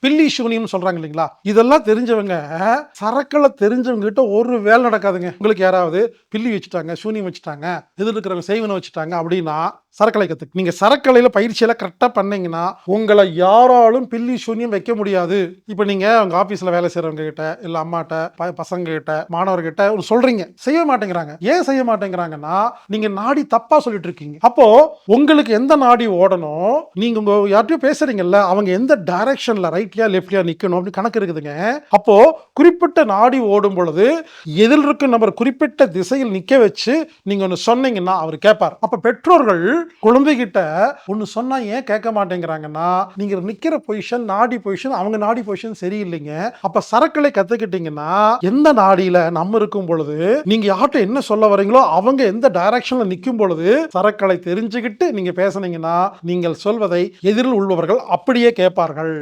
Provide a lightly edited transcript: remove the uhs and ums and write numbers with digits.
பில்லி சூனியம் சொல்றாங்க இல்லைங்களா, இதெல்லாம் தெரிஞ்சவங்க சரக்களை தெரிஞ்சவங்க கிட்ட ஒரு வேலை நடக்காதுங்க. உங்களுக்கு யாராவது பில்லி வச்சுட்டாங்க, சூனியம் வச்சுட்டாங்க, எதிர் இருக்கிறவங்க செய்வன வச்சுட்டாங்க அப்படின்னா சரக்கலை கத்துக்கு. நீங்க சரக்கலையில பயிற்சியெல்லாம் கரெக்டா பண்ணீங்கன்னா உங்களை யாராலும் பில்லி சூனியம் வைக்க முடியாது. இப்ப நீங்க உங்க ஆபீஸ்ல வேலை செய்யறவங்க கிட்ட, இல்ல அம்மாட்ட, பசங்க கிட்ட, மாணவர்கிட்ட சொல்றீங்க, செய்ய மாட்டேங்கிறாங்க. ஏன் செய்ய மாட்டேங்கிறாங்கன்னா நீங்க நாடி தப்பா சொல்லிட்டு இருக்கீங்க. அப்போ உங்களுக்கு எந்த நாடி ஓடணும், நீங்க உங்க யார்கிட்டயும் பேசுறீங்கல்ல, அவங்க எந்த டைரக்ஷன்ல ரைட்லயா லெஃப்ட்லயா நிக்கணும் அப்படி கணக்கு இருக்குதுங்க. அப்போ குறிப்பிட்ட நாடி ஓடும் பொழுது எதில் இருக்கும் நபர் குறிப்பிட்ட திசையில் நிக்க வச்சு நீங்க ஒன்னு சொன்னீங்கன்னா அவர் கேட்பார். அப்ப பெற்றோர்கள் குழந்தைகிட்ட ஒன்னு சொன்னா ஏன் கேட்க மாட்டேங்கிறாங்கன்னா, நீங்க நிக்கிற பொசிஷன், நாடி பொசிஷன், அவங்க நாடி பொசிஷன் சரியில்லைங்க. அப்ப சரக்களை கத்துக்கிட்டீங்கன்னா எந்த நாடியில நம்ம இருக்கும் பொழுது நீங்க யார்கிட்ட என்ன சொல்ல வரீங்களோ அவங்க எந்த டைரக்ஷன்ல நிக்கும் பொழுது சரக்களை தெரிஞ்சுக்கிட்டு நீங்க பேசுனீங்கன்னா நீங்கள் சொல்வதை எதிரில் உள்ளவர்கள் அப்படியே கேட்பார்கள்.